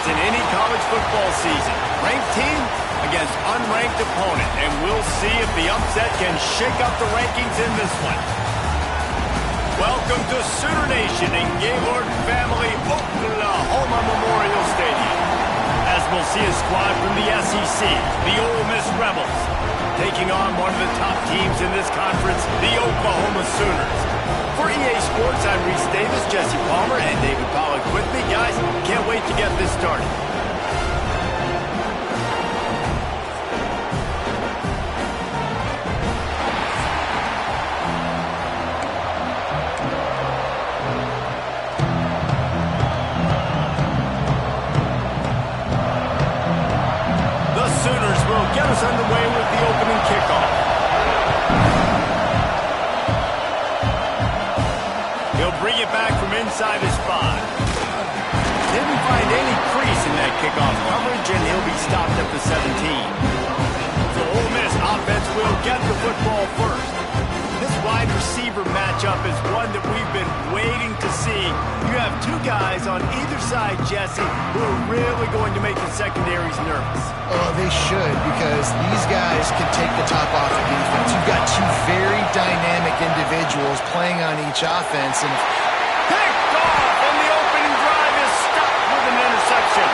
in any college football season. Ranked team against unranked opponent, and we'll see if the upset can shake up the rankings in this one. Welcome to Sooner Nation in Gaylord Family Oklahoma Memorial Stadium. As we'll see a squad from the SEC, the Ole Miss Rebels, taking on one of the top teams in this conference, the Oklahoma Sooners. For EA Sports, I'm Reese Davis, Jesse Palmer, and David Pollack with me. Guys, can't wait to get this started. The Sooners will get us underway with the opening kickoff. He'll bring it back from inside his 5. Didn't find any crease in that kickoff coverage, and he'll be stopped at the 17. So Ole Miss offense will get the football first. This wide receiver matchup is one that we've been waiting to see. You have two guys on either side, Jesse, who are really going to make the secondaries nervous. Oh, they should, because these guys can take the top off the defense. You've got two very dynamic individuals playing on each offense, and picked off, and the opening drive is stopped with an interception.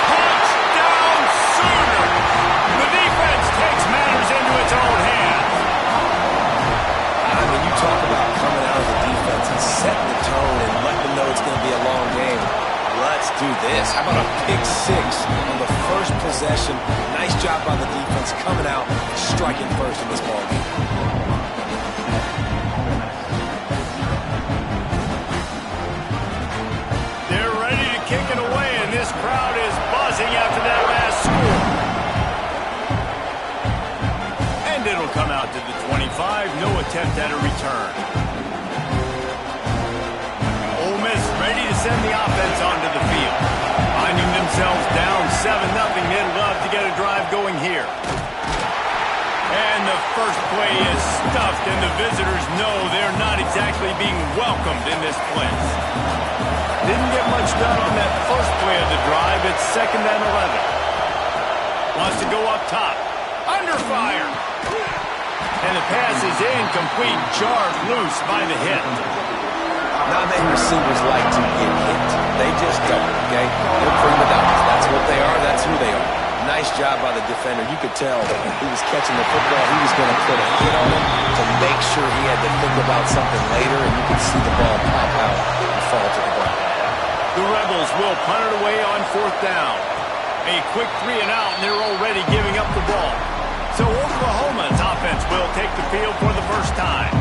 Touchdown, Sooner! The defense takes matters into its own hands. I mean, you talk about coming out of the defense and setting the tone and letting them know it's going to be a long game. Let's do this. How about a pick 6 on the first possession? Nice job by the defense coming out, striking first in this ball game. They're ready to kick it away, and this crowd is buzzing after that last score. And it'll come out to the 25. No attempt at a return. Ole Miss ready to send the offense onto the field. Finding themselves down 7-0, they'd love to get a drive going here. And the first play is stuffed, and the visitors know they're not exactly being welcomed in this place. Didn't get much done on that first play of the drive. It's 2nd and 11. Wants to go up top. Under fire. And the pass is incomplete, jarred loose by the hit. Not many receivers like to get hit. They just don't, okay? They're prima donnas. That's what they are. That's who they are. Nice job by the defender. You could tell he was catching the football. He was going to put a hit on him to make sure he had to think about something later, and you could see the ball pop out and fall to the ground. The Rebels will punt it away on 4th down. A quick 3 and out, and they're already giving up the ball. So Oklahoma's offense will take the field for the first time.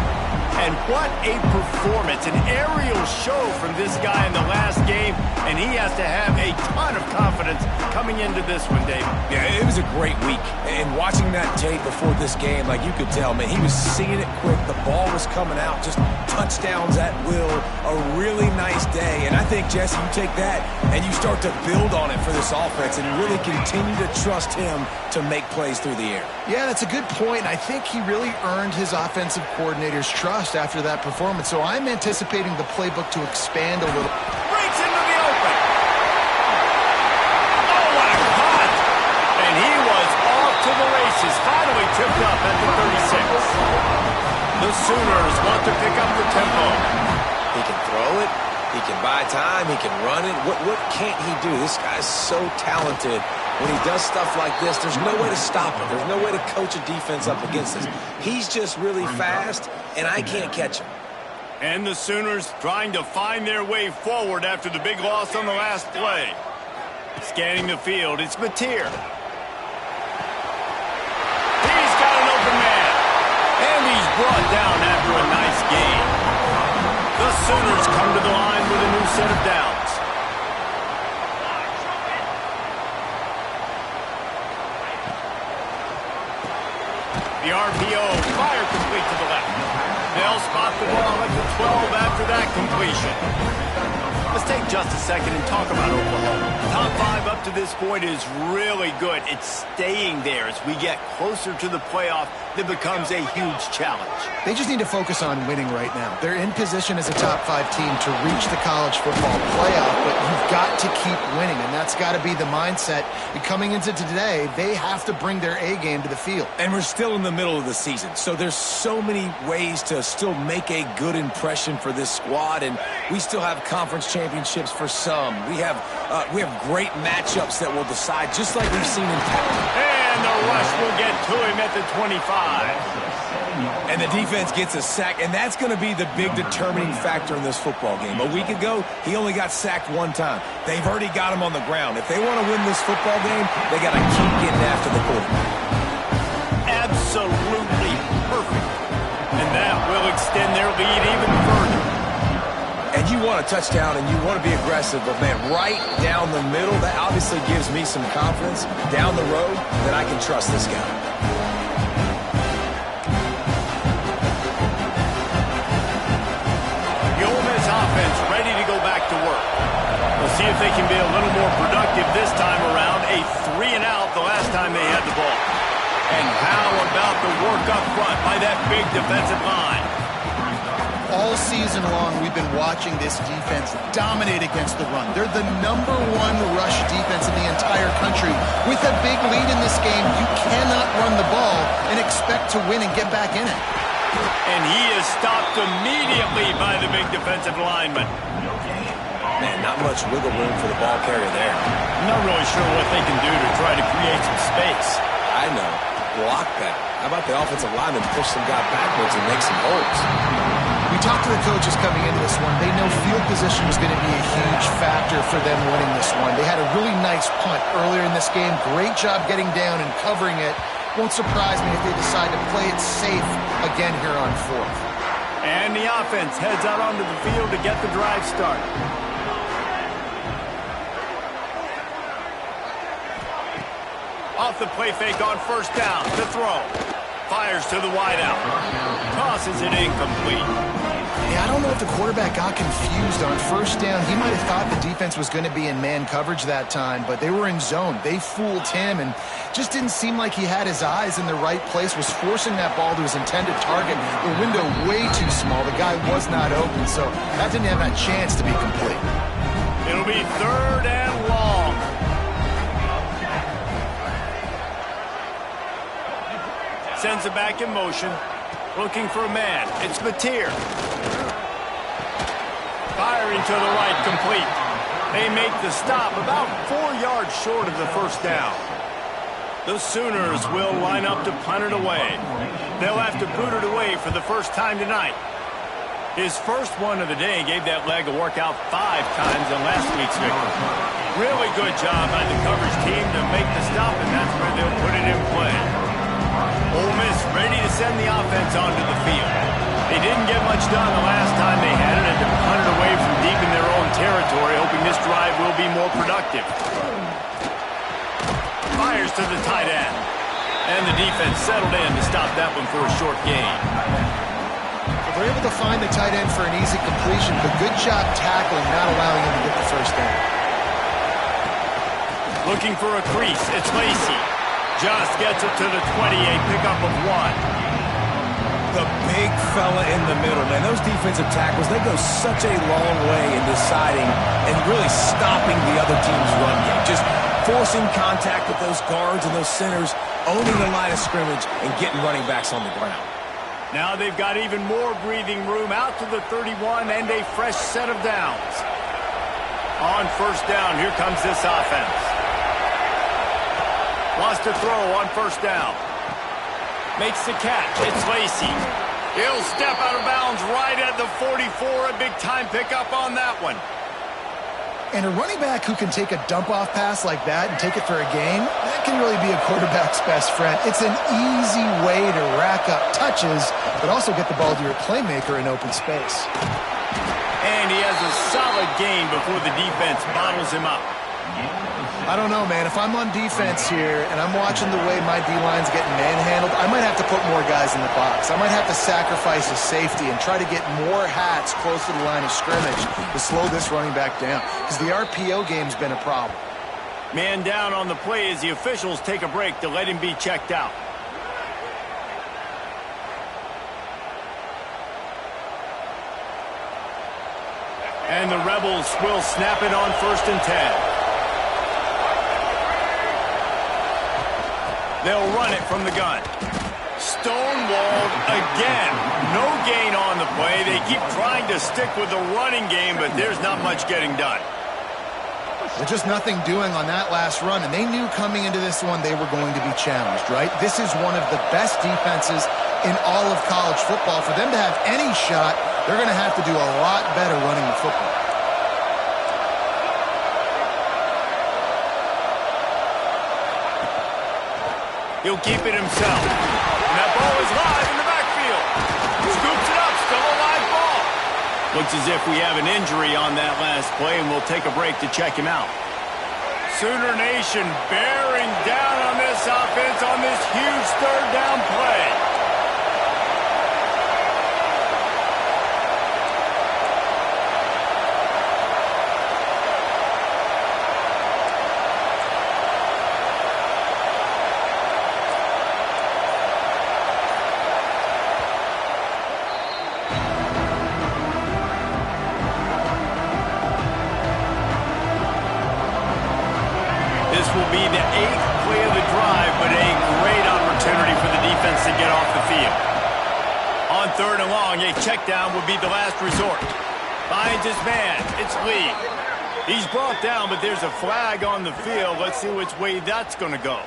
And what a performance, an aerial show from this guy in the last game, and he has to have a ton of confidence coming into this one, Dave. Yeah, it was a great week, and watching that tape before this game, like you could tell, man, he was seeing it quick, the ball was coming out, just touchdowns at will, a really nice day, and I think, Jesse, you take that and you start to build on it for this offense and really continue to trust him to make plays through the air. yeah, that's a good point. I think he really earned his offensive coordinator's trust after that performance, so I'm anticipating the playbook to expand a little. Breaks into the open. Oh, what a cut! And he was off to the races, finally tipped up at the 36. The Sooners want to pick up the tempo. He can throw it, he can buy time, he can run it. What can't he do? This guy's so talented. When he does stuff like this, there's no way to stop him. There's no way to coach a defense up against this. He's just really fast, and I can't catch him. And the Sooners trying to find their way forward after the big loss on the last play. Scanning the field, it's Mateer. He's got an open man. And he's brought down after a nice gain. The Sooners come to the line with a new set of downs. The RPO, fire complete to the left. They'll spot the ball at the 12 after that completion. Let's take just a second and talk about Oklahoma. Top 5 up to this point is really good. It's staying there as we get closer to the playoff. that becomes a huge challenge. They just need to focus on winning right now. They're in position as a top-5 team to reach the college football playoff, but you've got to keep winning, and that's got to be the mindset. And coming into today, they have to bring their A game to the field. And we're still in the middle of the season, so there's so many ways to still make a good impression for this squad, and we still have conference championships for some. We have great matchups that will decide, just like we've seen in past. And the rush will get to him at the 25. And the defense gets a sack, and that's going to be the big determining factor in this football game. A week ago, he only got sacked 1 time. They've already got him on the ground. If they want to win this football game, they got to keep getting after the quarterback. Absolutely perfect. And that will extend their lead even further. And you want a touchdown, and you want to be aggressive, but, man, right down the middle, that obviously gives me some confidence down the road that I can trust this guy. The Ole Miss offense ready to go back to work. We'll see if they can be a little more productive this time around. A 3-and-out the last time they had the ball. And how about the work up front by that big defensive line? All season long, we've been watching this defense dominate against the run. They're the #1 rush defense in the entire country. With a big lead in this game, you cannot run the ball and expect to win and get back in it. And he is stopped immediately by the big defensive lineman. Man, not much wiggle room for the ball carrier there. I'm not really sure what they can do to try to create some space. I know. Block that. How about the offensive lineman push some guy backwards and make some holes? We talked to the coaches coming into this one. They know field position was going to be a huge factor for them winning this one. They had a really nice punt earlier in this game. Great job getting down and covering it. Won't surprise me if they decide to play it safe again here on 4th. And the offense heads out onto the field to get the drive started. Off the play fake on 1st down. To throw. Fires to the wideout. Tosses it incomplete. Yeah, I don't know if the quarterback got confused on 1st down. He might have thought the defense was going to be in man coverage that time, but they were in zone. They fooled him and just didn't seem like he had his eyes in the right place, was forcing that ball to his intended target. The window way too small. The guy was not open, so that didn't have that chance to be complete. It'll be 3rd and long. Sends it back in motion. Looking for a man. It's Mateer. Firing to the right, complete. They make the stop about 4 yards short of the 1st down. The Sooners will line up to punt it away. They'll have to boot it away for the first time tonight. His first one of the day gave that leg a workout 5 times in last week's victory. Really good job by the coverage team to make the stop, and that's where they'll put it in play. Ole Miss ready to send the offense onto the field. They didn't get much done the last time they had it, and to punt it away from deep in their own territory, hoping this drive will be more productive. Fires to the tight end. And the defense settled in to stop that one for a short gain. They're able to find the tight end for an easy completion, but good job tackling, not allowing him to get the 1st down. Looking for a crease. It's Lacy. Just gets it to the 28, pickup of 1. The big fella in the middle, man. Those defensive tackles, they go such a long way in deciding and really stopping the other team's run game. Just forcing contact with those guards and those centers, owning the line of scrimmage, and getting running backs on the ground. Now they've got even more breathing room out to the 31 and a fresh set of downs. On 1st down, here comes this offense. Wants to throw on 1st down. Makes the catch. It's Lacy. He'll step out of bounds right at the 44. A big-time pickup on that one. And a running back who can take a dump-off pass like that and take it for a gain, that can really be a quarterback's best friend. It's an easy way to rack up touches, but also get the ball to your playmaker in open space. And he has a solid gain before the defense bottles him up. I don't know, man. If I'm on defense here and I'm watching the way my D-line's getting manhandled, I might have to put more guys in the box. I might have to sacrifice his safety and try to get more hats close to the line of scrimmage to slow this running back down, because the RPO game's been a problem. Man down on the play as the officials take a break to let him be checked out. And the Rebels will snap it on 1st and 10. They'll run it from the gun. Stonewalled again. No gain on the play. They keep trying to stick with the running game, but there's not much getting done. Well, just nothing doing on that last run, and they knew coming into this one they were going to be challenged, right? This is one of the best defenses in all of college football. For them to have any shot, they're going to have to do a lot better running the football. He'll keep it himself. And that ball is live in the backfield. Scoops it up, still a live ball. Looks as if we have an injury on that last play, and we'll take a break to check him out. Sooner Nation bearing down on this offense on this huge 3rd down play. Will be the 8th play of the drive, but a great opportunity for the defense to get off the field. On 3rd and long, a check down would be the last resort. Finds his man. It's Lee. He's brought down, but there's a flag on the field. Let's see which way that's going to go.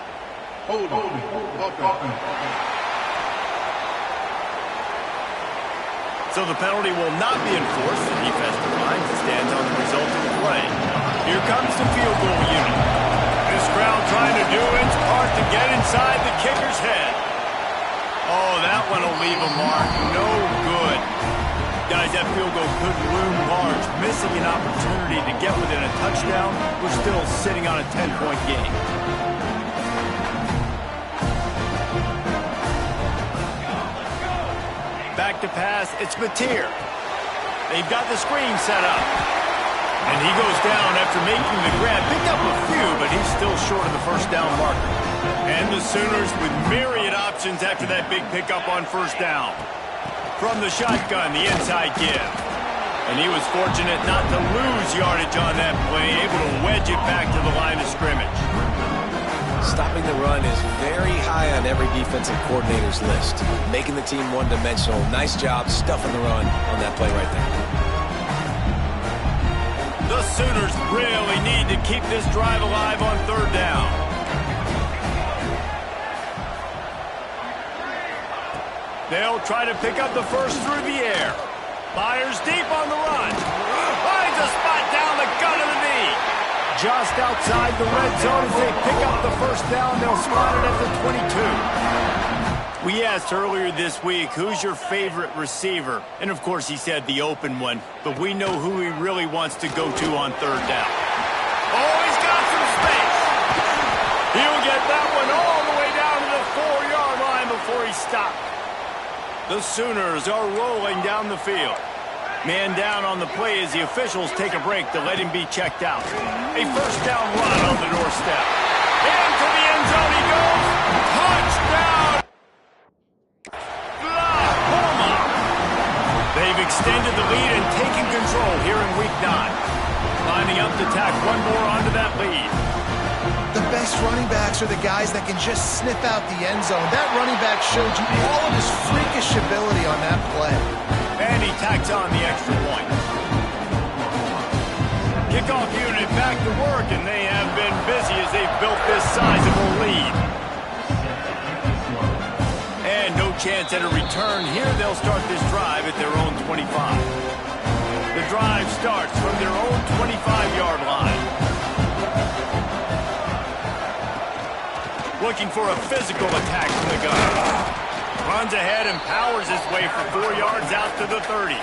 So the penalty will not be enforced. The defensive line stands on the result of the play. Here comes the field goal unit. This crowd trying to do its part to get inside the kicker's head. Oh, that one will leave a mark. No good. Guys, that field goal could loom large. Missing an opportunity to get within a touchdown. We're still sitting on a 10-point game. Back to pass. It's Mateer. They've got the screen set up. And he goes down after making the grab. Picked up a few, but he's still short of the 1st down marker. And the Sooners with myriad options after that big pickup on 1st down. From the shotgun, the inside give. And he was fortunate not to lose yardage on that play, able to wedge it back to the line of scrimmage. Stopping the run is very high on every defensive coordinator's list. Making the team one-dimensional. Nice job stuffing the run on that play right there. The Sooners really need to keep this drive alive on 3rd down. They'll try to pick up the first through the air. Fires deep on the run. Finds a spot down the gut of the knee. Just outside the red zone as they pick up the 1st down. They'll spot it at the 22. We asked earlier this week, who's your favorite receiver? And, of course, he said the open one. But we know who he really wants to go to on 3rd down. Oh, he's got some space. He'll get that one all the way down to the 4-yard line before he stopped. The Sooners are rolling down the field. Man down on the play as the officials take a break to let him be checked out. A 1st down run on the doorstep. Into the end zone he goes. Touchdown! They've extended the lead and taken control here in Week 9. Lining up to tack one more onto that lead. The best running backs are the guys that can just sniff out the end zone. That running back showed you all of his freakish ability on that play. And he tacks on the extra point. Kickoff unit back to work, and they have been busy as they've built this sizable lead. And no chance at a return here. They'll start this drive at their own 25. The drive starts from their own 25-yard line. Looking for a physical attack from the gun. Runs ahead and powers his way for 4 yards out to the 30.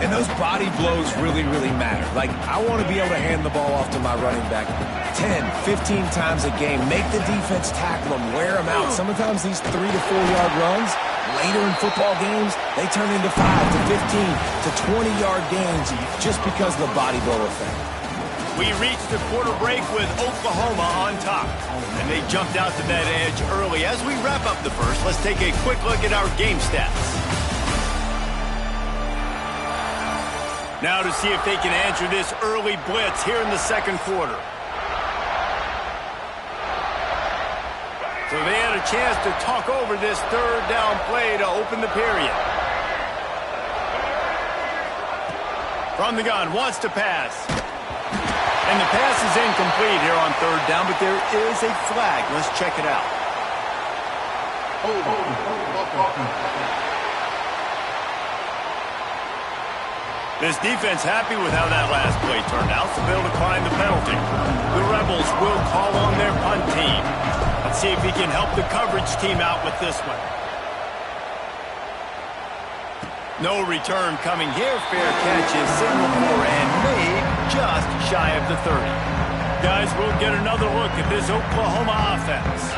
And those body blows really, really matter. Like, I want to be able to hand the ball off to my running back 10, 15 times a game. Make the defense tackle them, wear them out. Sometimes these 3 to 4 yard runs, later in football games, they turn into 5 to 15 to 20-yard gains just because of the body blow effect. We reached the quarter break with Oklahoma on top. And they jumped out to that edge early. As we wrap up the first, let's take a quick look at our game stats. Now to see if they can answer this early blitz here in the second quarter. So they had a chance to talk over this third down play to open the period. From the gun, wants to pass. And the pass is incomplete here on third down, but there is a flag. Let's check it out. This defense happy with how that last play turned out, so they'll decline the penalty. The Rebels will call on their punt team. Let's see if he can help the coverage team out with this one. No return coming here. Fair catch is signaled for and made just shy of the 30. Guys, we'll get another look at this Oklahoma offense.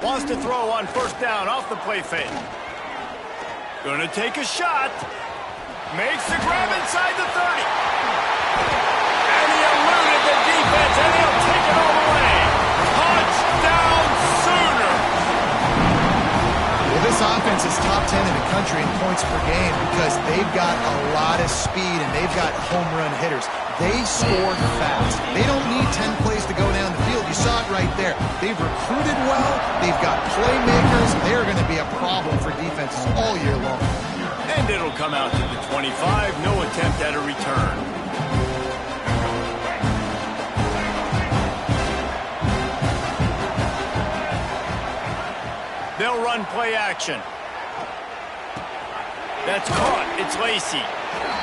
Wants to throw on first down off the play fake. Gonna take a shot. Makes the grab inside the 30. And he eluded the defense, and he'll take it all the way. Touchdown Sooner! Well, this offense is top 10 in the country in points per game because they've got a lot of speed and they've got home run hitters. They score fast. They don't need 10 plays to go down the field. You saw it right there. They've recruited well. They've got playmakers. They're going to be a problem for defenses all year long. And it'll come out to the 25. No attempt at a return. They'll run play action. That's caught. It's Lacy.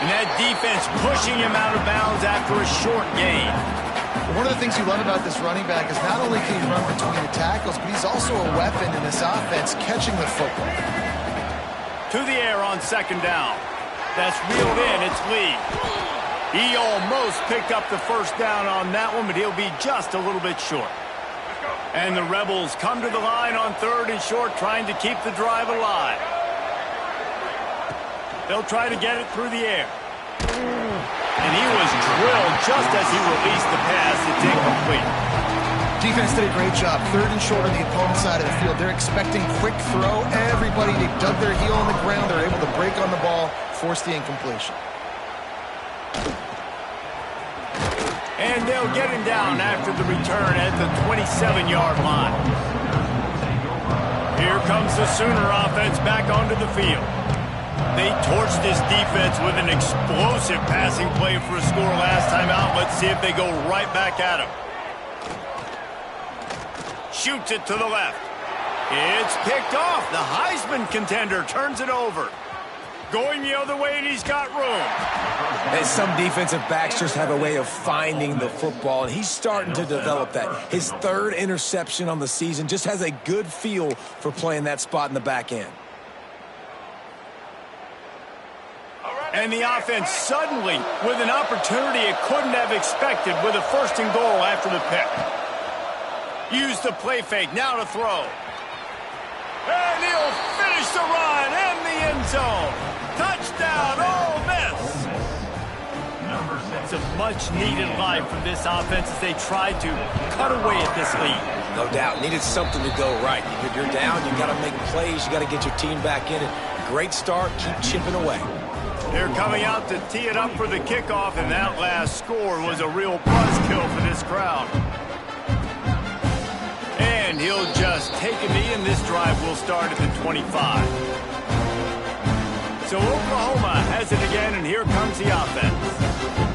And that defense pushing him out of bounds after a short gain. One of the things you love about this running back is not only can he run between the tackles, but he's also a weapon in this offense catching the football. To the air on second down. That's reeled in. It's Lee. He almost picked up the first down on that one, but he'll be just a little bit short. And the Rebels come to the line on third and short, trying to keep the drive alive. They'll try to get it through the air. And he was drilled just as he released the pass. It's incomplete. Defense did a great job. Third and short on the opponent's side of the field. They're expecting quick throw. Everybody, they dug their heel on the ground. They're able to break on the ball, force the incompletion. And they'll get him down after the return at the 27-yard line. Here comes the Sooner offense back onto the field. They torched this defense with an explosive passing play for a score last time out. Let's see if they go right back at him. Shoots it to the left. It's picked off. The Heisman contender turns it over. Going the other way, and he's got room. And some defensive backs just have a way of finding the football, and he's starting to develop that. His third interception on the season just has a good feel for playing that spot in the back end. And the offense suddenly with an opportunity it couldn't have expected with a first and goal after the pick. Use the play fake, now to throw. And he'll finish the run in the end zone. Touchdown, Ole Miss. It's a much-needed life for this offense as they try to cut away at this lead. No doubt, needed something to go right. You're down, you got to make plays, you got to get your team back in it. Great start, keep chipping away. They're coming out to tee it up for the kickoff, and that last score was a real buzzkill for this crowd. And he'll just take a knee, and this drive will start at the 25. So Oklahoma has it again, and here comes the offense.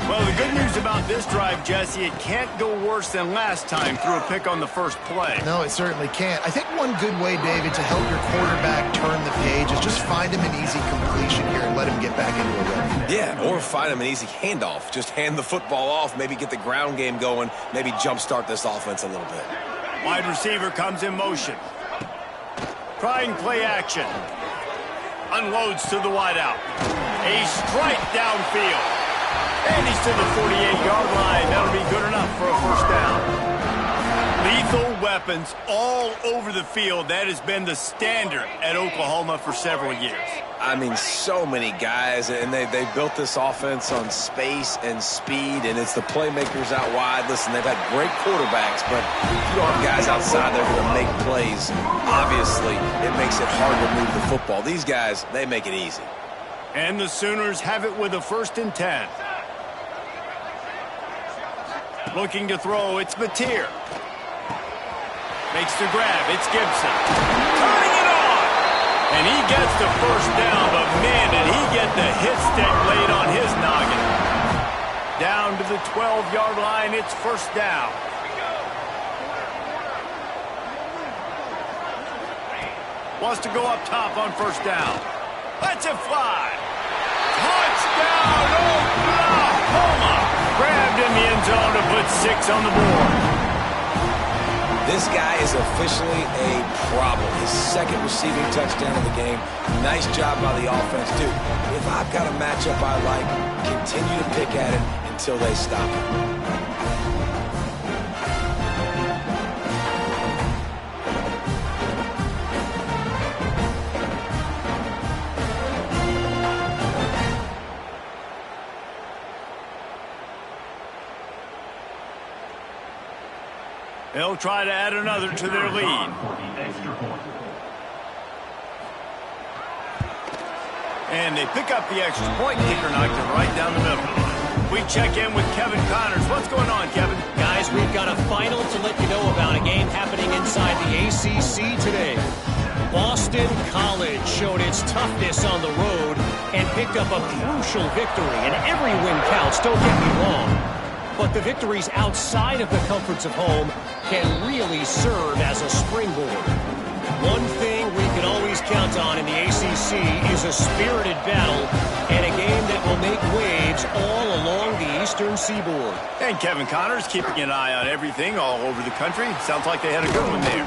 Well, the good news about this drive, Jesse, it can't go worse than last time through a pick on the first play. No, it certainly can't. I think one good way, David, to help your quarterback turn the page is just find him an easy completion here and let him get back into a run. Yeah, or find him an easy handoff. Just hand the football off, maybe get the ground game going, maybe jumpstart this offense a little bit. Wide receiver comes in motion. Trying play action. Unloads to the wideout. A strike downfield. And he's to the 48-yard line. That'll be good enough for a first down. Lethal weapons all over the field. That has been the standard at Oklahoma for several years. I mean, so many guys, and they built this offense on space and speed, and it's the playmakers out wide. Listen, they've had great quarterbacks, but if you don't have guys outside, they're going to make plays. Obviously, it makes it hard to move the football. These guys, they make it easy. And the Sooners have it with a 1st and 10. Looking to throw, it's Mateer. Makes the grab, it's Gibson. Turning it on! And he gets the 1st down, but man, did he get the hit stick laid on his noggin. Down to the 12-yard line, it's 1st down. Wants to go up top on 1st down. Lets it fly. Touchdown, Oklahoma! Grabbed in the end zone to put 6 on the board. This guy is officially a problem. His 2nd receiving touchdown of the game. Nice job by the offense, dude. If I've got a matchup I like, continue to pick at it until they stop it. They'll try to add another to their lead. And they pick up the extra point. Kicker knocked it right down the middle. We check in with Kevin Connors. What's going on, Kevin? Guys, we've got a final to let you know about. A game happening inside the ACC today. Boston College showed its toughness on the road and picked up a crucial victory. And every win counts, don't get me wrong. But the victories outside of the comforts of home can really serve as a springboard. One thing we can always count on in the ACC is a spirited battle and a game that will make waves all along the Eastern Seaboard. And Kevin Connors keeping an eye on everything all over the country. Sounds like they had a good one there.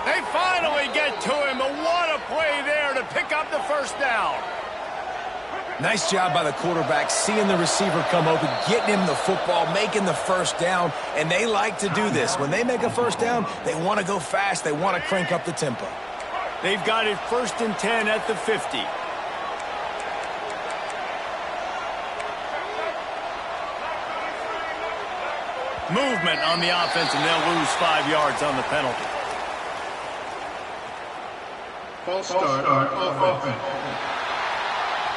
They finally get to him, but what a play there to pick up the 1st down. Nice job by the quarterback, seeing the receiver come open, getting him the football, making the 1st down, and they like to do this. When they make a 1st down, they want to go fast. They want to crank up the tempo. They've got it 1st and 10 at the 50. Movement on the offense, and they'll lose 5 yards on the penalty. False start on offense.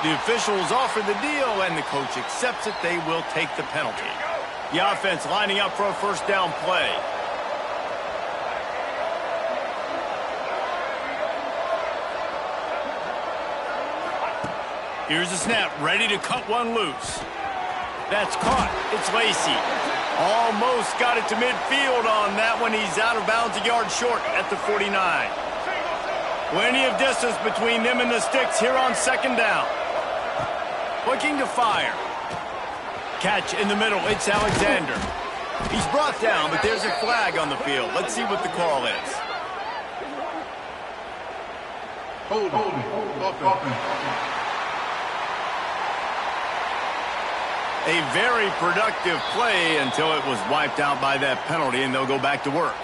The officials offer the deal, and the coach accepts it. They will take the penalty. The offense lining up for a 1st down play. Here's the snap, ready to cut one loose. That's caught. It's Lacey. Almost got it to midfield on that one. He's out of bounds, a yard short at the 49. Plenty of distance between them and the sticks here on 2nd down. Looking to fire. Catch in the middle. It's Alexander. He's brought down, but there's a flag on the field. Let's see what the call is. Hold. A very productive play until it was wiped out by that penalty, and they'll go back to work.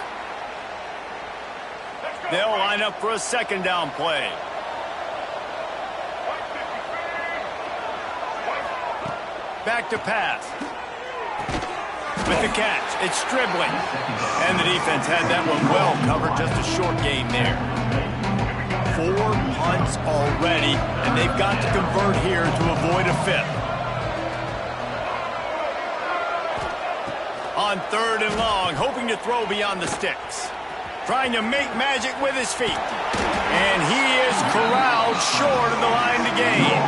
They'll line up for a 2nd down play. Back to pass. With the catch, it's Stribling. And the defense had that one well covered, just a short game there. 4 punts already, and they've got to convert here to avoid a 5th. On 3rd and long, hoping to throw beyond the sticks. Trying to make magic with his feet. And he is corralled short of the line to gain.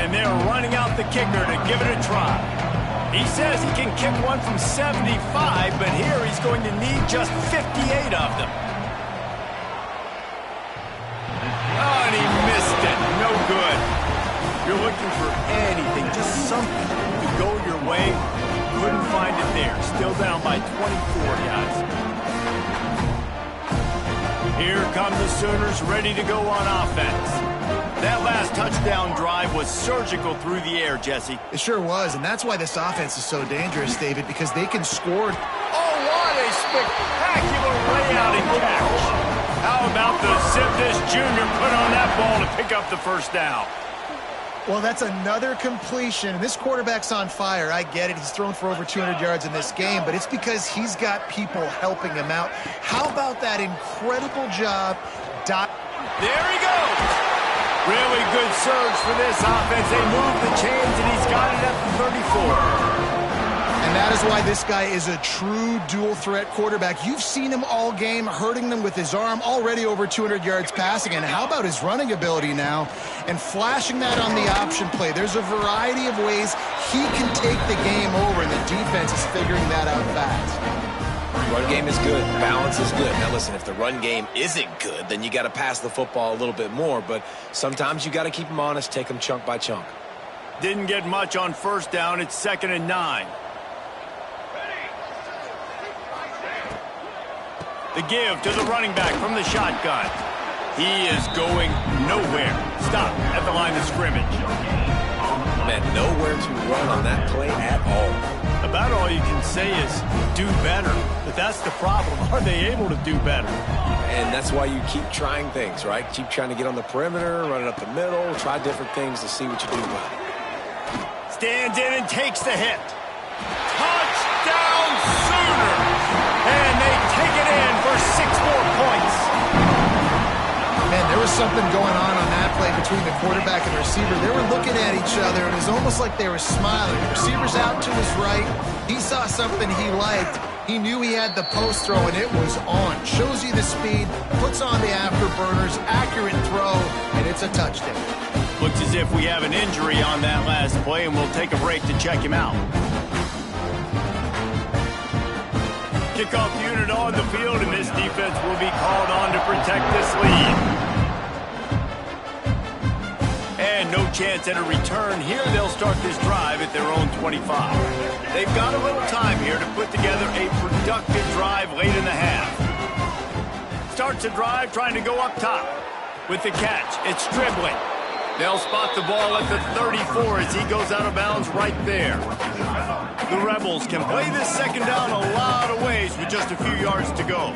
And they're running out the kicker to give it a try. He says he can kick one from 75, but here he's going to need just 58 of them. Oh, and he missed it. No good. You're looking for anything, just something to go your way. Couldn't find it there. Still down by 24, guys. Here come the Sooners, ready to go on offense. That last touchdown drive was surgical through the air, Jesse. It sure was, and that's why this offense is so dangerous, David, because they can score. Oh, what a spectacular layout and catch. How about the zip this junior put on that ball to pick up the first down? Well, that's another completion. This quarterback's on fire. I get it. He's thrown for over 200 yards in this game, but it's because he's got people helping him out. How about that incredible job? There he goes. Really good surge for this offense. They move the chains, and he's got it at the 34. And that is why this guy is a true dual-threat quarterback. You've seen him all game, hurting them with his arm, already over 200 yards passing. And how about his running ability now? And flashing that on the option play. There's a variety of ways he can take the game over, and the defense is figuring that out fast. Run game is good. Balance is good. Now, listen, if the run game isn't good, then you got to pass the football a little bit more. But sometimes you got to keep them honest, take them chunk by chunk. Didn't get much on first down. It's 2nd and 9. The give to the running back from the shotgun. He is going nowhere. Stop at the line of scrimmage. Man, nowhere to run on that play at all. About all you can say is do better. But that's the problem. Are they able to do better? And that's why you keep trying things, right? Keep trying to get on the perimeter, run it up the middle, try different things to see what you do well. Stands in and takes the hit. Touchdown Sooners! And they take it in for 6 more points. Man, there was something going on that play between the quarterback and the receiver. They were looking at each other, and it was almost like they were smiling. The receiver's out to his right. He saw something he liked. He knew he had the post throw, and it was on. Shows you the speed, puts on the afterburners, accurate throw, and it's a touchdown. Looks as if we have an injury on that last play, and we'll take a break to check him out. Kickoff unit on the field, and this defense will be called on to protect this lead. And no chance at a return here. They'll start this drive at their own 25. They've got a little time here to put together a productive drive late in the half. Starts the drive trying to go up top. With the catch, it's dribbling. They'll spot the ball at the 34 as he goes out of bounds right there. The Rebels can play this second down a lot of ways with just a few yards to go.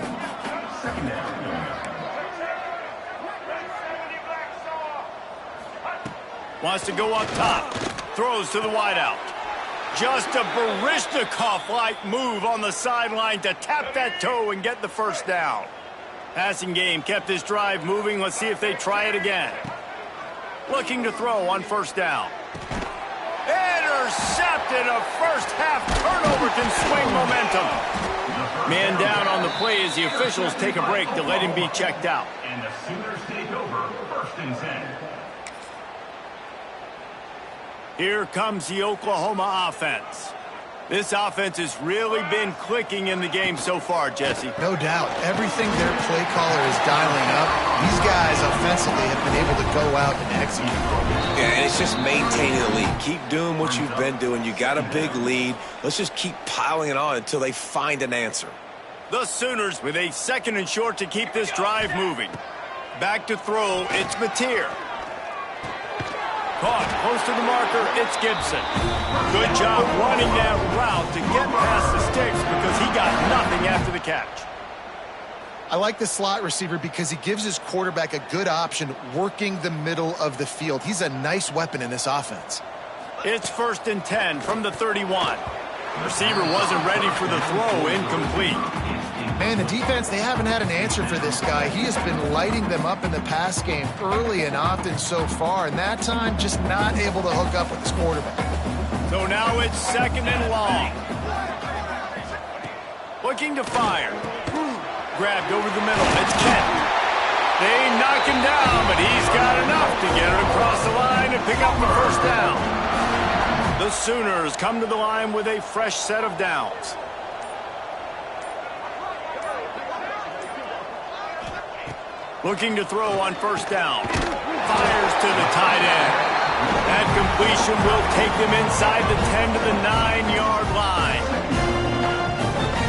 Wants to go up top. Throws to the wideout. Just a Baryshnikov-like move on the sideline to tap that toe and get the first down. Passing game kept this drive moving. Let's see if they try it again. Looking to throw on first down. Intercepted. A first half turnover can swing momentum. Man down on the play as the officials take a break to let him be checked out. And the Sooners take over 1st and 10. Here comes the Oklahoma offense. This offense has really been clicking in the game so far, Jesse. No doubt. Everything their play caller is dialing up, these guys offensively have been able to go out and execute. Yeah, and it's just maintaining the lead. Keep doing what you've been doing. You got a big lead. Let's just keep piling it on until they find an answer. The Sooners with a 2nd and short to keep this drive moving. Back to throw, it's Mateer. Caught close to the marker, it's Gibson. Good job running that route to get past the sticks because he got nothing after the catch. I like the slot receiver because he gives his quarterback a good option working the middle of the field. He's a nice weapon in this offense. It's 1st and 10 from the 31. Receiver wasn't ready for the throw, incomplete. Man, the defense, they haven't had an answer for this guy. He has been lighting them up in the pass game early and often so far, and that time just not able to hook up with his quarterback. So now it's 2nd and long. Looking to fire. Grabbed over the middle. It's Kenton. They knock him down, but he's got enough to get it across the line and pick up the first down. The Sooners come to the line with a fresh set of downs. Looking to throw on first down. Fires to the tight end. That completion will take them inside the 10 to the 9-yard line.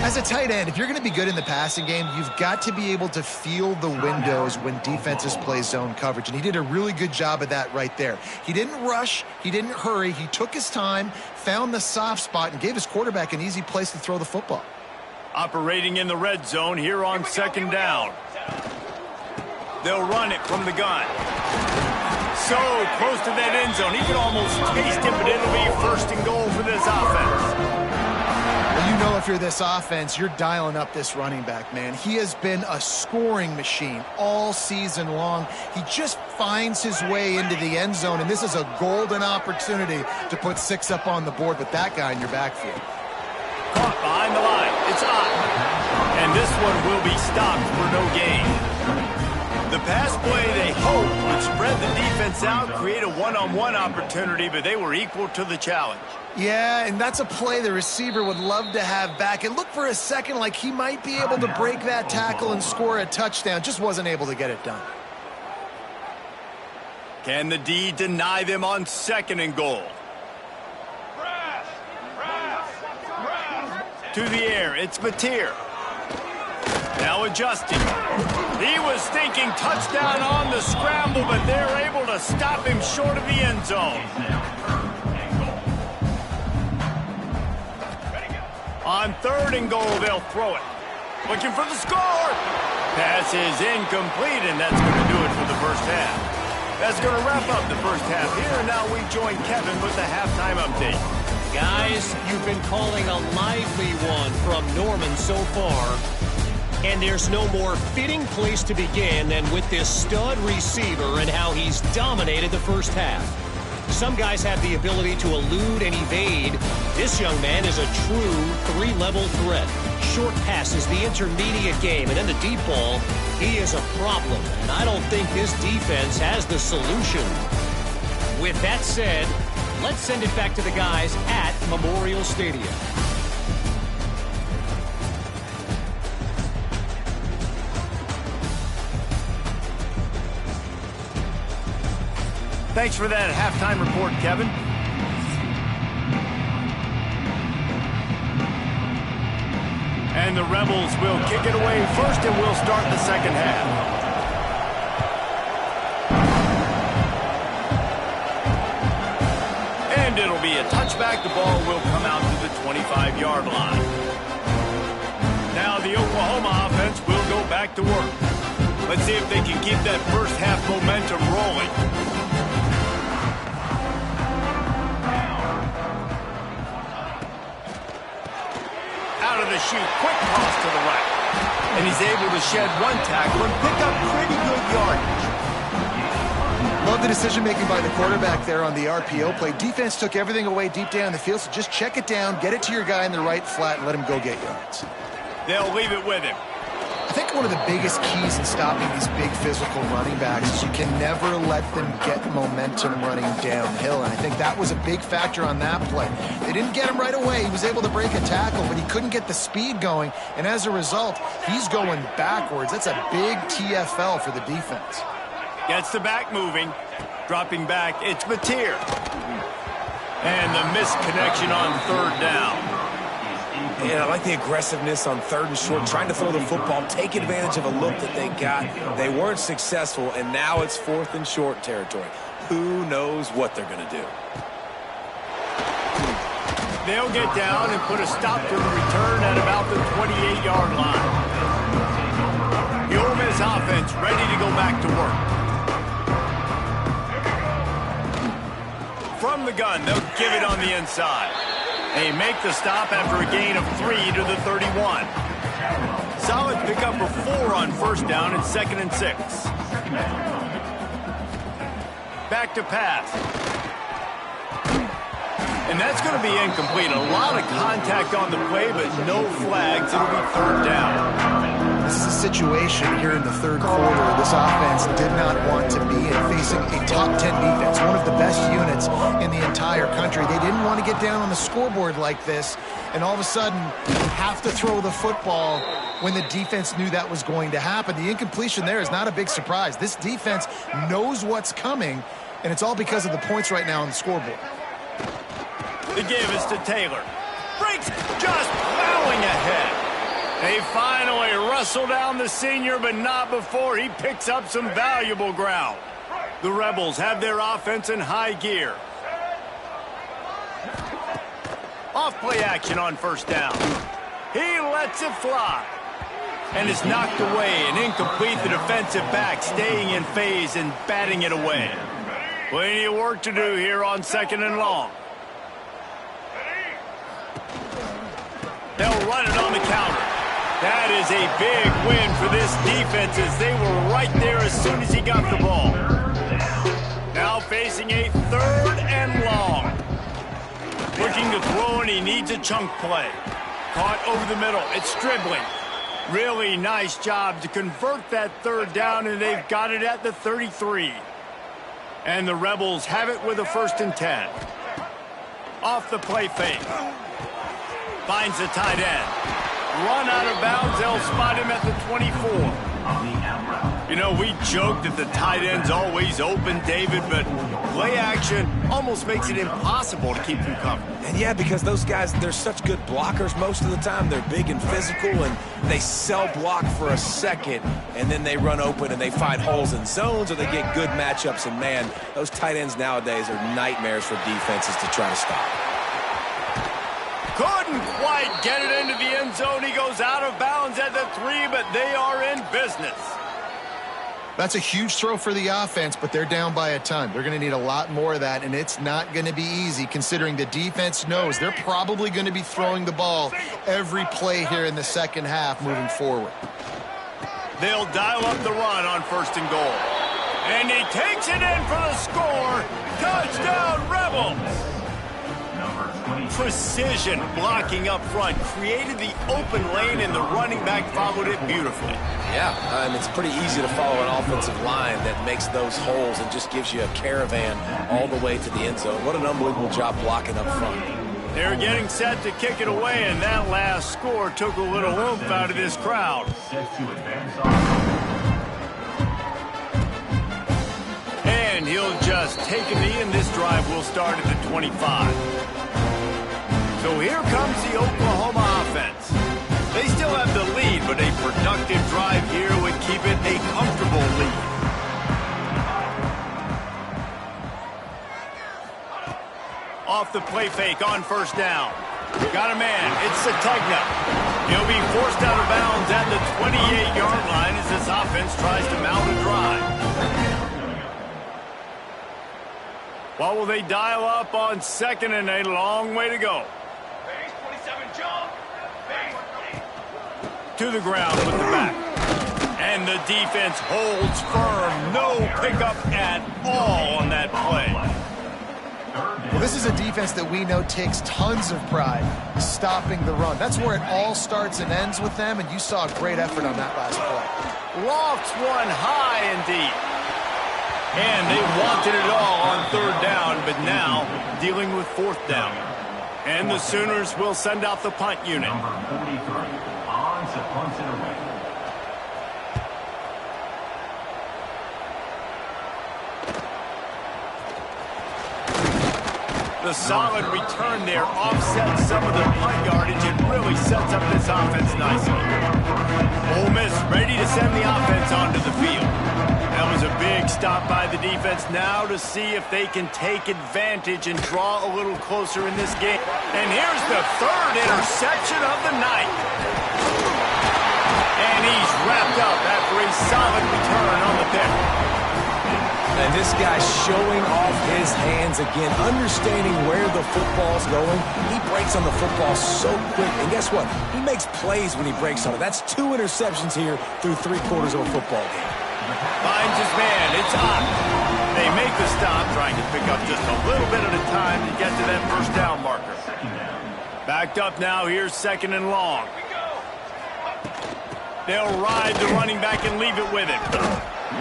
As a tight end, if you're going to be good in the passing game, you've got to be able to feel the windows when defenses play zone coverage. And he did a really good job of that right there. He didn't rush. He didn't hurry. He took his time, found the soft spot, and gave his quarterback an easy place to throw the football. Operating in the red zone here on 2nd down. They'll run it from the gun. So close to that end zone. He can almost taste it, but it'll be first and goal for this offense. Well, you know if you're this offense, you're dialing up this running back, man. He has been a scoring machine all season long. He just finds his way into the end zone, and this is a golden opportunity to put 6 up on the board with that guy in your backfield. Caught behind the line. It's on. And this one will be stopped for no gain. The pass play, they hope, would spread the defense out, create a one-on-one opportunity, but they were equal to the challenge. Yeah, and that's a play the receiver would love to have back. It looked for a second like he might be able to break that tackle and score a touchdown. Just wasn't able to get it done. Can the D deny them on 2nd and goal? To the air, it's Mateer. Now adjusting. He was thinking touchdown on the scramble, but they're able to stop him short of the end zone. On 3rd and goal, they'll throw it. Looking for the score. Pass is incomplete, and that's going to do it for the first half. That's going to wrap up the first half here, and now we join Kevin with the halftime update. Guys, you've been calling a lively one from Norman so far. And there's no more fitting place to begin than with this stud receiver and how he's dominated the first half. Some guys have the ability to elude and evade. This young man is a true 3-level threat. Short passes, the intermediate game, and then the deep ball, he is a problem. And I don't think this defense has the solution. With that said, let's send it back to the guys at Memorial Stadium. Thanks for that halftime report, Kevin. And the Rebels will kick it away first, and we'll start the second half. And it'll be a touchback. The ball will come out to the 25-yard line. Now the Oklahoma offense will go back to work. Let's see if they can keep that first half momentum rolling. Out of the chute, quick toss to the right. And he's able to shed one tackle and pick up pretty good yardage. Love the decision-making by the quarterback there on the RPO play. Defense took everything away deep down the field, so just check it down, get it to your guy in the right flat, and let him go get yards. They'll leave it with him. I think one of the biggest keys in stopping these big physical running backs is you can never let them get momentum running downhill, and I think that was a big factor on that play. They didn't get him right away. He was able to break a tackle, but he couldn't get the speed going, and as a result, he's going backwards. That's a big TFL for the defense. Gets the back moving. Dropping back, it's Mateer. And the missed connection on 3rd down. And I like the aggressiveness on 3rd and short, trying to throw the football, take advantage of a look that they got. They weren't successful, and now it's 4th and short territory. Who knows what they're going to do? They'll get down and put a stop to the return at about the 28-yard line. The Ole Miss offense ready to go back to work. From the gun, they'll give it on the inside. They make the stop after a gain of 3 to the 31. Solid pickup of 4 on 1st down and 2nd and 6. Back to pass. And that's going to be incomplete. A lot of contact on the play, but no flags. It'll be 3rd down. This is a situation here in the 3rd quarter this offense did not want to be in, facing a top 10 defense, one of the best units in the entire country. They didn't want to get down on the scoreboard like this, and all of a sudden have to throw the football when the defense knew that was going to happen. The incompletion there is not a big surprise. This defense knows what's coming, and it's all because of the points right now on the scoreboard. The give is to Taylor. Breaks just plowing ahead. They finally wrestle down the senior, but not before he picks up some valuable ground. The Rebels have their offense in high gear. Off play action on 1st down. He lets it fly. And it's knocked away and incomplete. The defensive back staying in phase and batting it away. Plenty of work to do here on 2nd and long. They'll run it on the counter. That is a big win for this defense as they were right there as soon as he got the ball. Now facing a 3rd and long. Looking to throw, and he needs a chunk play. Caught over the middle. It's Stribling. Really nice job to convert that 3rd down, and they've got it at the 33. And the Rebels have it with a 1st and 10. Off the play fake. Finds the tight end. Run out of bounds. They'll spot him at the 24. You know, we joke that the tight end's always open, David, but play action almost makes it impossible to keep them covered. And yeah, because those guys, they're such good blockers most of the time. They're big and physical, and they cell block for a second, and then they run open and they find holes in zones, or they get good matchups. And man, those tight ends nowadays are nightmares for defenses to try to stop. Couldn't quite get it into the end zone. He goes out of bounds at the 3, but they are in business. That's a huge throw for the offense, but they're down by a ton. They're going to need a lot more of that, and it's not going to be easy considering the defense knows they're probably going to be throwing the ball every play here in the 2nd half moving forward. They'll dial up the run on 1st and goal. And he takes it in for the score. Touchdown, Rebels! Precision blocking up front created the open lane, and the running back followed it beautifully. Yeah, it's pretty easy to follow an offensive line that makes those holes and just gives you a caravan all the way to the end zone. What an unbelievable job blocking up front. They're getting set to kick it away, and that last score took a little oomph out of this crowd. And he'll just take a knee, and this drive will start at the 25. So here comes the Oklahoma offense. They still have the lead, but a productive drive here would keep it a comfortable lead. Off the play fake on 1st down. Got a man. It's Sategna. He'll be forced out of bounds at the 28-yard line as this offense tries to mount a drive. What will they dial up on 2nd and a long way to go? To the ground with the back. And the defense holds firm. No pickup at all on that play. Well, this is a defense that we know takes tons of pride stopping the run. That's where it all starts and ends with them, and you saw a great effort on that last play. Lofts one high indeed. And they wanted it all on 3rd down, but now dealing with 4th down. And the Sooners will send out the punt unit. The solid return there offsets some of the punt yardage and really sets up this offense nicely. Ole Miss ready to send the offense onto the field. That was a big stop by the defense now to see if they can take advantage and draw a little closer in this game. And here's the 3rd interception of the night. And he's wrapped up after a solid return on the pick. And this guy's showing off his hands again, understanding where the football's going. He breaks on the football so quick. And guess what? He makes plays when he breaks on it. That's 2 interceptions here through 3/4 of a football game. Finds his man. It's up. They make the stop, trying to pick up just a little bit at a time to get to that 1st down marker. Backed up now. Here's 2nd and long. They'll ride the running back and leave it with him.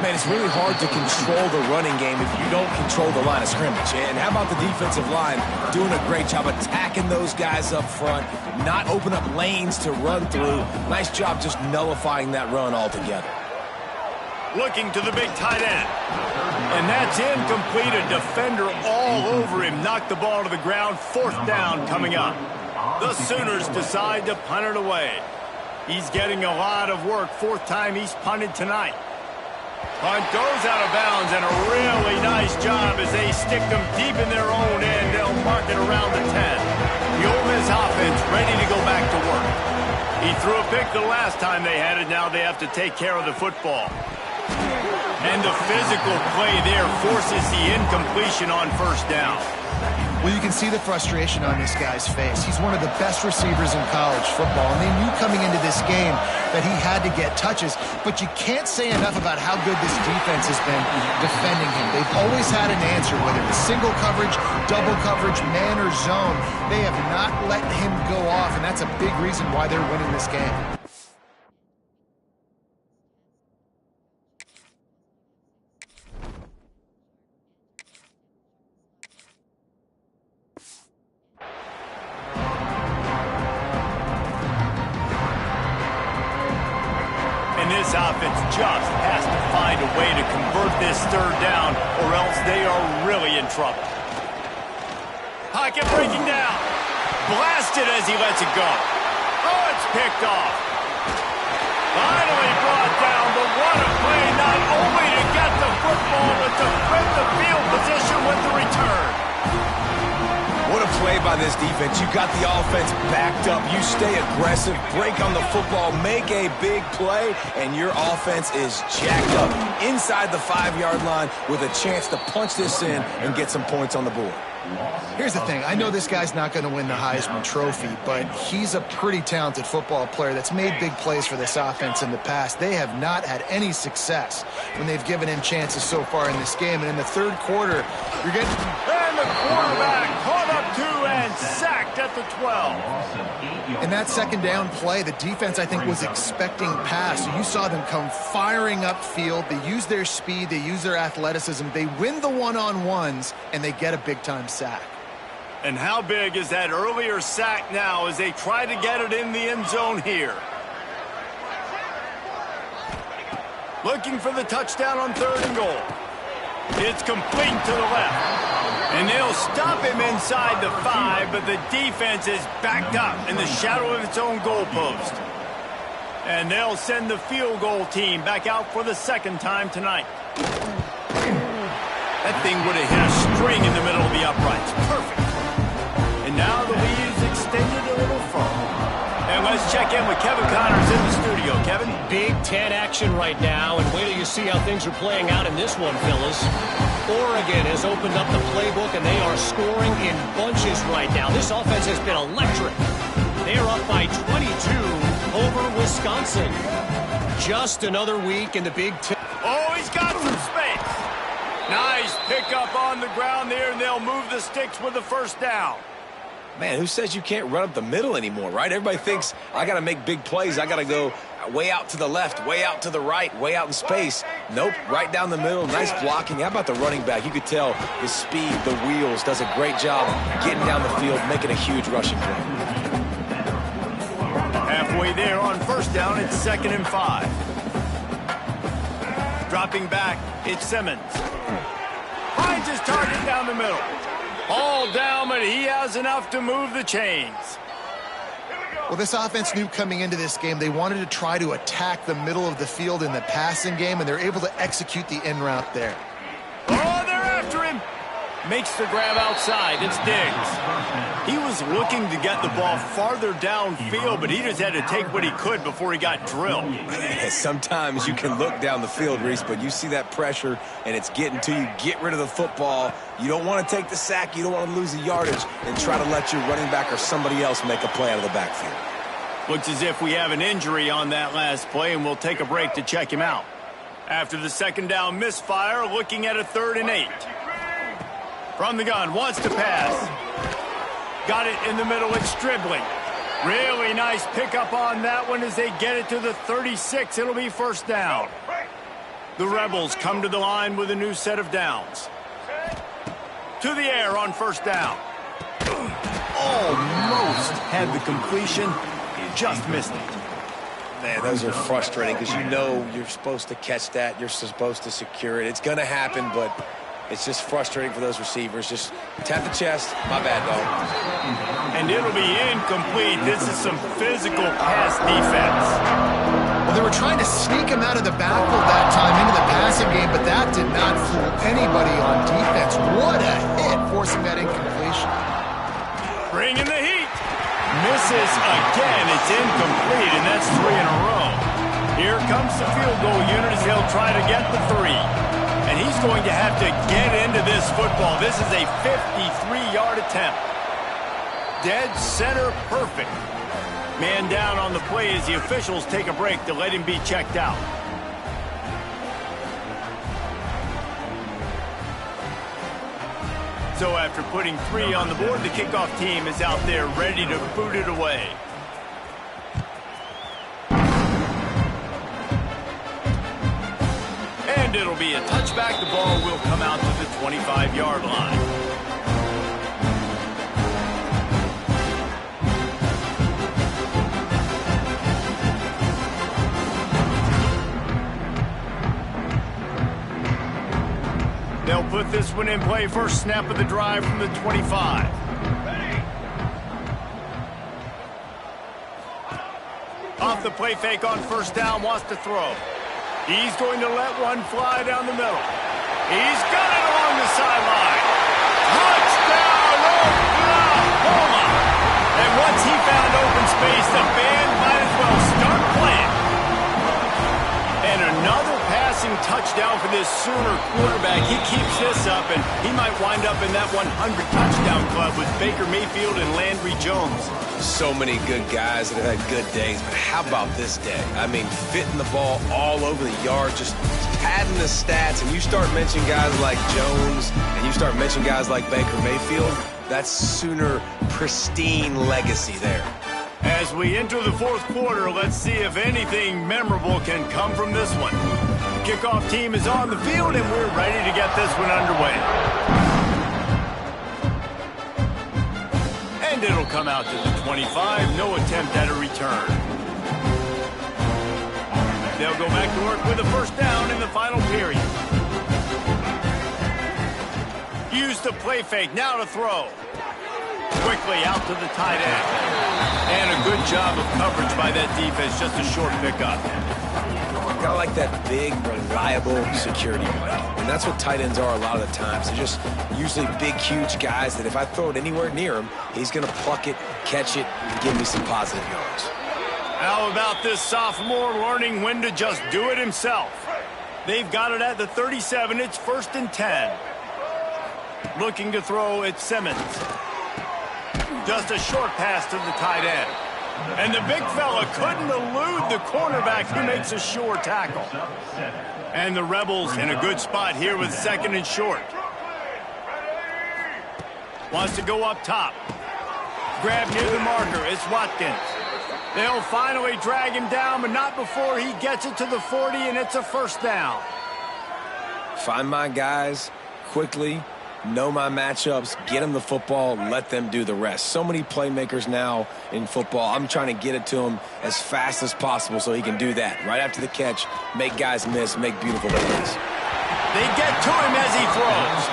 Man, it's really hard to control the running game if you don't control the line of scrimmage. And how about the defensive line doing a great job attacking those guys up front, not open up lanes to run through. Nice job just nullifying that run altogether. Looking to the big tight end. And that's incomplete. A defender all over him. Knocked the ball to the ground. 4th down coming up. The Sooners decide to punt it away. He's getting a lot of work. 4th time he's punted tonight. Punt goes out of bounds, and a really nice job as they stick them deep in their own end. They'll mark it around the 10. The Ole Miss offense ready to go back to work. He threw a pick the last time they had it. Now they have to take care of the football. And the physical play there forces the incompletion on first down. Well, you can see the frustration on this guy's face. He's one of the best receivers in college football, and they knew coming into this game that he had to get touches, but you can't say enough about how good this defense has been defending him. They've always had an answer, whether it's single coverage, double coverage, man or zone. They have not let him go off, and that's a big reason why they're winning this game. This offense just has to find a way to convert this third down, or else they are really in trouble. Pocket breaking down. Blasted as he lets it go. Oh, it's picked off. Finally brought down, but what a play, not only to get the football, but to win the field position with the return. What a play by this defense. You got the offense backed up. You stay aggressive, break on the football, make a big play, and your offense is jacked up inside the 5-yard line with a chance to punch this in and get some points on the board. Here's the thing. I know this guy's not going to win the Heisman Trophy, but he's a pretty talented football player that's made big plays for this offense in the past. They have not had any success when they've given him chances so far in this game. And in the third quarter, you're getting... And the quarterback caught up to and sacked at the 12. In that second down play, the defense, I think, was expecting pass. So you saw them come firing upfield. They use their speed. They use their athleticism. They win the one-on-ones, and they get a big-time sack. And how big is that earlier sack now as they try to get it in the end zone here? Looking for the touchdown on 3rd and goal. It's complete to the left. And they'll stop him inside the 5, but the defense is backed up in the shadow of its own goalpost. And they'll send the field goal team back out for the second time tonight. That thing would have hit a string in the middle of the uprights. Perfect. And now the lead is extended a little further. And let's check in with Kevin Connors in the studio. Kevin? Big Ten action right now, and wait till you see how things are playing out in this one, fellas. Oregon has opened up the playbook, and they are scoring in bunches right now. This offense has been electric. They're up by 22 over Wisconsin. Just another week in the Big Ten. Oh, he's got some space. Nice pickup on the ground there, and they'll move the sticks with the first down. Man, who says you can't run up the middle anymore, right? Everybody thinks, I got to make big plays. I got to go way out to the left, way out to the right, way out in space. Nope, right down the middle. Nice blocking. How about the running back? You could tell the speed, the wheels, does a great job getting down the field, making a huge rushing play. Halfway there on first down, it's 2nd and 5. Dropping back, it's Simmons. Finds his target down the middle. All down, but he has enough to move the chains. Well, this offense knew coming into this game they wanted to try to attack the middle of the field in the passing game, and they're able to execute the in route there. Oh, they're after him. Makes the grab outside. It's Diggs. He was looking to get the ball farther downfield, but he just had to take what he could before he got drilled. Sometimes you can look down the field, Reese, but you see that pressure, and it's getting to you. Get rid of the football. You don't want to take the sack. You don't want to lose the yardage, and try to let your running back or somebody else make a play out of the backfield. Looks as if we have an injury on that last play, and we'll take a break to check him out. After the second down misfire, looking at a 3rd and 8. From the gun, wants to pass. Got it in the middle, it's Stribling. Really nice pickup on that one as they get it to the 36. It'll be first down. The Rebels come to the line with a new set of downs. To the air on first down. Almost had the completion, just missed it. Man, those are frustrating because you know you're supposed to catch that. You're supposed to secure it. It's going to happen, but it's just frustrating for those receivers. Just tap the chest. My bad, dog. And it'll be incomplete. This is some physical pass defense. Well, they were trying to sneak him out of the backfield that time into the passing game, but that did not fool anybody on defense. What a hit, forcing that incompletion. Bringing the heat. Misses again. It's incomplete, and that's 3 in a row. Here comes the field goal unit as he'll try to get the 3. And he's going to have to get into this football. This is a 53-yard attempt. Dead center perfect. Man down on the play as the officials take a break to let him be checked out. So after putting 3 on the board, the kickoff team is out there ready to boot it away. And it'll be a touchback. The ball will come out to the 25-yard line. They'll put this one in play. First snap of the drive from the 25. Off the play fake on first down, wants to throw. He's going to let one fly down the middle. He's got it along the sideline. Touchdown, Oklahoma! And once he found open space, the band might as well start playing. And another passing touchdown for this Sooner quarterback. He keeps this up, and he might wind up in that 100-touchdown club with Baker Mayfield and Landry Jones. So many good guys that have had good days, but how about this day? I mean, fitting the ball all over the yard, just padding the stats, and you start mentioning guys like Jones, and you start mentioning guys like Baker Mayfield, that's Sooner pristine legacy there. As we enter the fourth quarter, let's see if anything memorable can come from this one. The kickoff team is on the field, and we're ready to get this one underway. And it'll come out to the 25. No attempt at a return. They'll go back to work with a first down in the final period. Use the play fake. Now to throw. Quickly out to the tight end. And a good job of coverage by that defense. Just a short pickup. Kind of like that big, reliable security blanket. And that's what tight ends are a lot of the times. They're just usually big, huge guys that if I throw it anywhere near him, he's going to pluck it, catch it, and give me some positive yards. How about this sophomore learning when to just do it himself? They've got it at the 37. It's 1st and 10. Looking to throw at Simmons. Just a short pass to the tight end. And the big fella couldn't elude the cornerback who makes a sure tackle. And the Rebels in a good spot here with 2nd and short. Wants to go up top. Grab near the marker. It's Watkins. They'll finally drag him down, but not before he gets it to the 40, and it's a first down. Find my guys quickly. Know my matchups, get them the football, let them do the rest. So many playmakers now in football. I'm trying to get it to him as fast as possible so he can do that. Right after the catch, make guys miss, make beautiful plays. They get to him as he throws.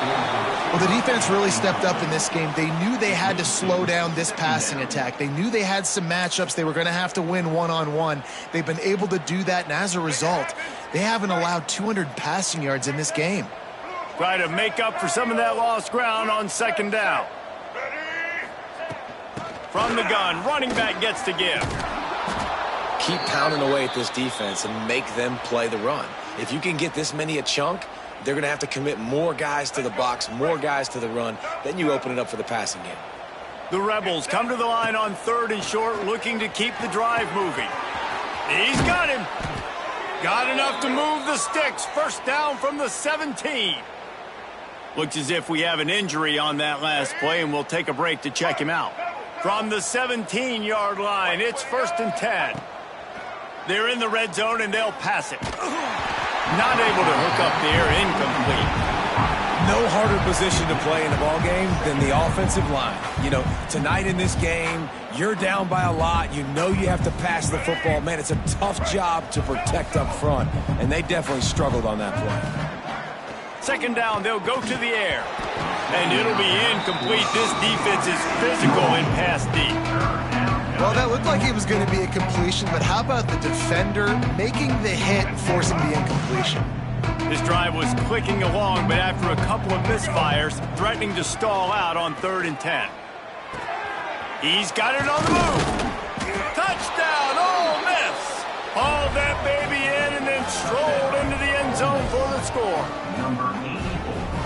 Well, the defense really stepped up in this game. They knew they had to slow down this passing attack. They knew they had some matchups they were going to have to win one-on-one. They've been able to do that, and as a result, they haven't allowed 200 passing yards in this game. Try to make up for some of that lost ground on 2nd down. From the gun, running back gets to give. Keep pounding away at this defense and make them play the run. If you can get this many a chunk, they're going to have to commit more guys to the box, more guys to the run. Then you open it up for the passing game. The Rebels come to the line on 3rd and short, looking to keep the drive moving. He's got him. Got enough to move the sticks. First down from the 17. Looks as if we have an injury on that last play, and we'll take a break to check him out. From the 17-yard line, it's 1st and 10. They're in the red zone, and they'll pass it. Not able to hook up there, incomplete. No harder position to play in the ball game than the offensive line. You know, tonight in this game, you're down by a lot. You know you have to pass the football. Man, it's a tough job to protect up front, and they definitely struggled on that play. 2nd down, they'll go to the air. And it'll be incomplete. This defense is physical and pass deep. Well, that looked like it was going to be a completion, but how about the defender making the hit and forcing the incompletion? This drive was clicking along, but after a couple of misfires, threatening to stall out on 3rd and 10. He's got it on the move. Touchdown, Ole Miss. Hauled that baby in and then strolled into the end zone for the score.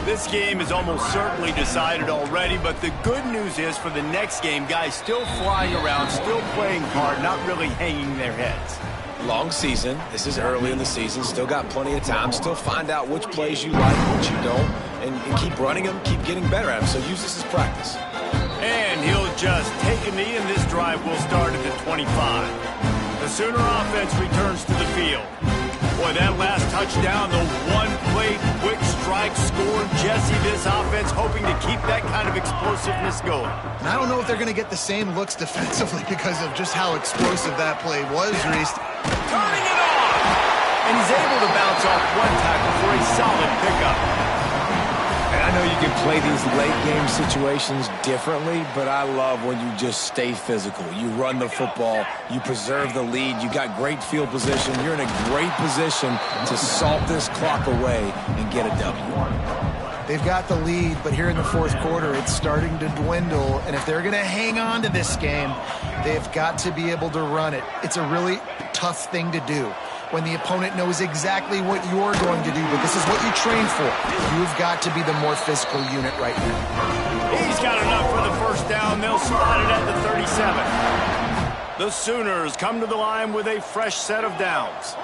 This game is almost certainly decided already, but the good news is for the next game, guys still flying around, still playing hard, not really hanging their heads. Long season. This is early in the season. Still got plenty of time. Still find out which plays you like, which you don't, and keep running them, keep getting better at them. So use this as practice. And he'll just take a knee, and this drive will start at the 25. The Sooner offense returns to the field. Boy, that last touchdown, the one-play quick strike score. Jesse, this offense hoping to keep that kind of explosiveness going. And I don't know if they're going to get the same looks defensively because of just how explosive that play was, Reese. Turning it on! And he's able to bounce off one tackle for a solid pickup. And I know you can play these late-game situations differently, but I love when you just stay physical. You run the football, you preserve the lead, you got great field position, you're in a great position to salt this clock away and get a W. They've got the lead, but here in the fourth quarter, it's starting to dwindle, and if they're going to hang on to this game, they've got to be able to run it. It's a really tough thing to do when the opponent knows exactly what you're going to do, but this is what you train for. You've got to be the more physical unit right now. He's got enough for the first down. They'll spot it at the 37. The Sooners come to the line with a fresh set of downs.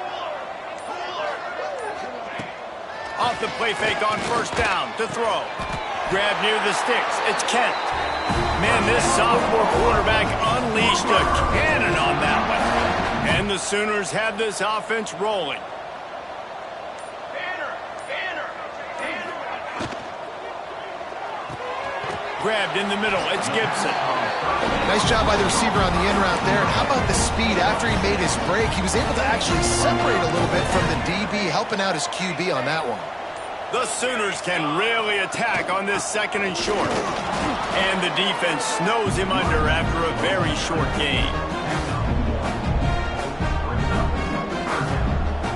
Off the play fake on first down to throw. Grab near the sticks. It's Kent. Man, this sophomore quarterback unleashed a cannon on that one. And the Sooners have this offense rolling. Grabbed in the middle. It's Gibson. Nice job by the receiver on the in route there. And how about the speed after he made his break? He was able to actually separate a little bit from the DB, helping out his QB on that one. The Sooners can really attack on this second and short. And the defense snows him under after a very short gain.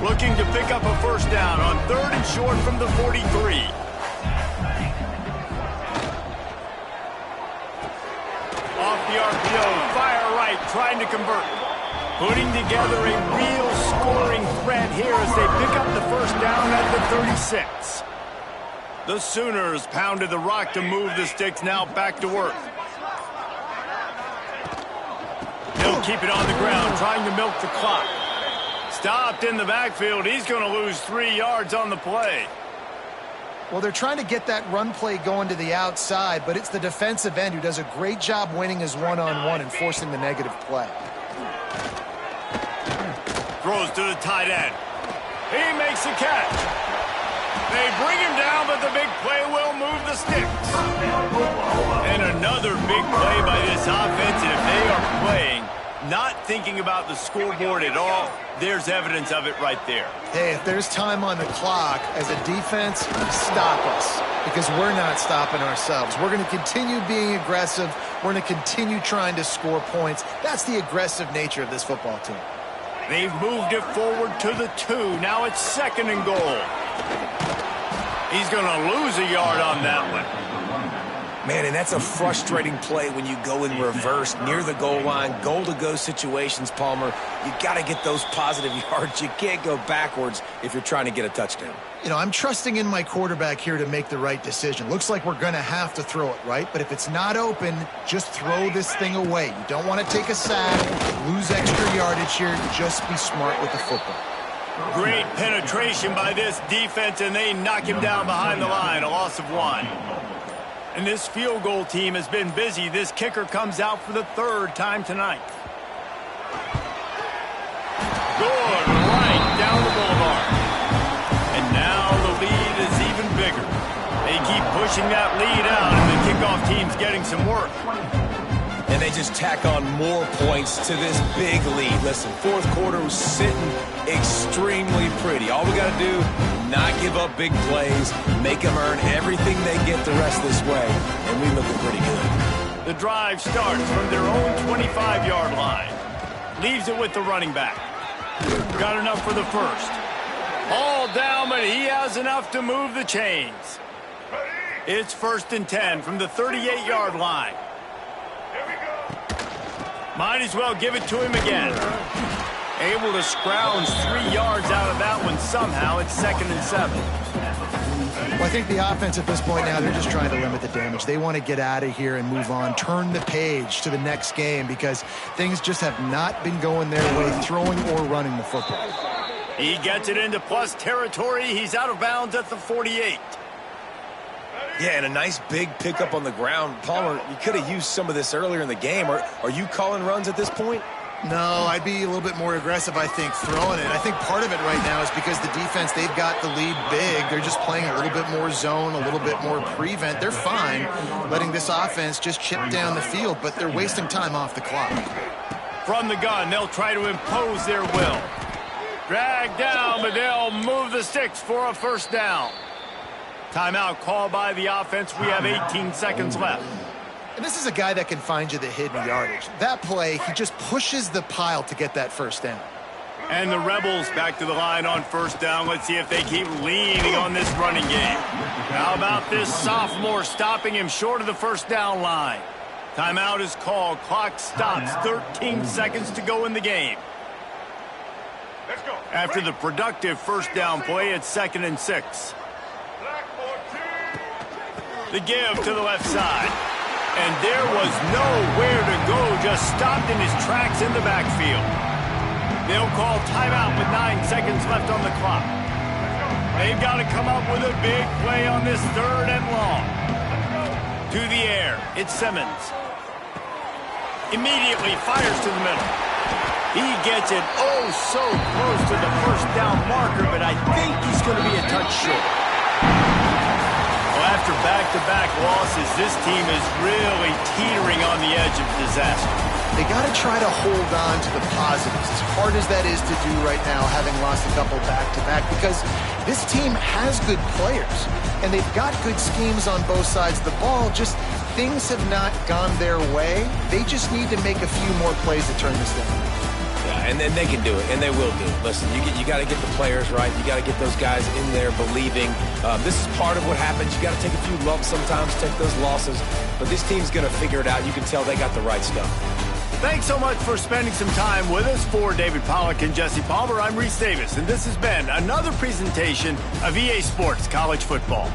Looking to pick up a first down on third and short from the 43. Off the RPO, fire right, trying to convert. Putting together a real scoring threat here as they pick up the first down at the 36. The Sooners pounded the rock to move the sticks, now back to work. He'll keep it on the ground, trying to milk the clock. Stopped in the backfield. He's going to lose 3 yards on the play. Well, they're trying to get that run play going to the outside, but it's the defensive end who does a great job winning his one-on-one and forcing the negative play. Throws to the tight end. He makes a catch. They bring him down, but the big play will move the sticks. And another big play by this offense, and if they are playing, not thinking about the scoreboard at all, there's evidence of it right there. Hey, if there's time on the clock, as a defense, stop us, because we're not stopping ourselves. We're going to continue being aggressive. We're going to continue trying to score points. That's the aggressive nature of this football team. They've moved it forward to the 2. Now it's second and goal. He's going to lose a yard on that one. Man, and that's a frustrating play when you go in reverse near the goal line, goal-to-go situations, Palmer. You got to get those positive yards. You can't go backwards if you're trying to get a touchdown. You know, I'm trusting in my quarterback here to make the right decision. Looks like we're going to have to throw it, right? But if it's not open, just throw this thing away. You don't want to take a sack, lose extra yardage here. Just be smart with the football. Great penetration by this defense, and they knock him down behind the line, a loss of 1. And this field goal team has been busy. This kicker comes out for the 3rd time tonight. Good, right down the boulevard. And now the lead is even bigger. They keep pushing that lead out, and the kickoff team's getting some work. And they just tack on more points to this big lead. Listen, fourth quarter was sitting extremely pretty. All we got to do, not give up big plays, make them earn everything they get the rest this way, and we looking pretty good. The drive starts from their own 25-yard line. Leaves it with the running back. Got enough for the first. All down, but he has enough to move the chains. It's 1st and 10 from the 38-yard line. Might as well give it to him again. Able to scrounge 3 yards out of that one somehow. It's 2nd and 7. Well, I think the offense at this point now, they're just trying to limit the damage. They want to get out of here and move on, turn the page to the next game because things just have not been going their way, throwing or running the football. He gets it into plus territory. He's out of bounds at the 48. Yeah, and a nice big pickup on the ground. Palmer, you could have used some of this earlier in the game. Are you calling runs at this point? No, I'd be a little bit more aggressive, I think, throwing it. I think part of it right now is because the defense, they've got the lead big. They're just playing a little bit more zone, a little bit more prevent. They're fine letting this offense just chip down the field, but they're wasting time off the clock. From the gun, they'll try to impose their will. Drag down, but they'll move the sticks for a first down. Timeout called by the offense. We have 18 seconds left. And this is a guy that can find you the hidden yardage. That play, he just pushes the pile to get that first down. And the Rebels back to the line on first down. Let's see if they keep leaning on this running game. How about this sophomore stopping him short of the first down line? Timeout is called. Clock stops. 13 seconds to go in the game. After the productive first down play, it's 2nd and 6. The give to the left side. And there was nowhere to go, just stopped in his tracks in the backfield. They'll call timeout with 9 seconds left on the clock. They've got to come up with a big play on this 3rd and long. To the air, it's Simmons. Immediately fires to the middle. He gets it oh so close to the first down marker, but I think he's going to be a touch short. Well, after back-to-back losses, this team is really teetering on the edge of disaster. They got to try to hold on to the positives, as hard as that is to do right now, having lost a couple back-to-back, because this team has good players, and they've got good schemes on both sides of the ball, just things have not gone their way. They just need to make a few more plays to turn this down. Yeah, and then they can do it, and they will do it. Listen, you got to get the players right. You got to get those guys in there believing. This is part of what happens. You got to take a few lumps sometimes, take those losses. But this team's going to figure it out. You can tell they got the right stuff. Thanks so much for spending some time with us. For David Pollack and Jesse Palmer, I'm Reese Davis, and this has been another presentation of EA Sports College Football.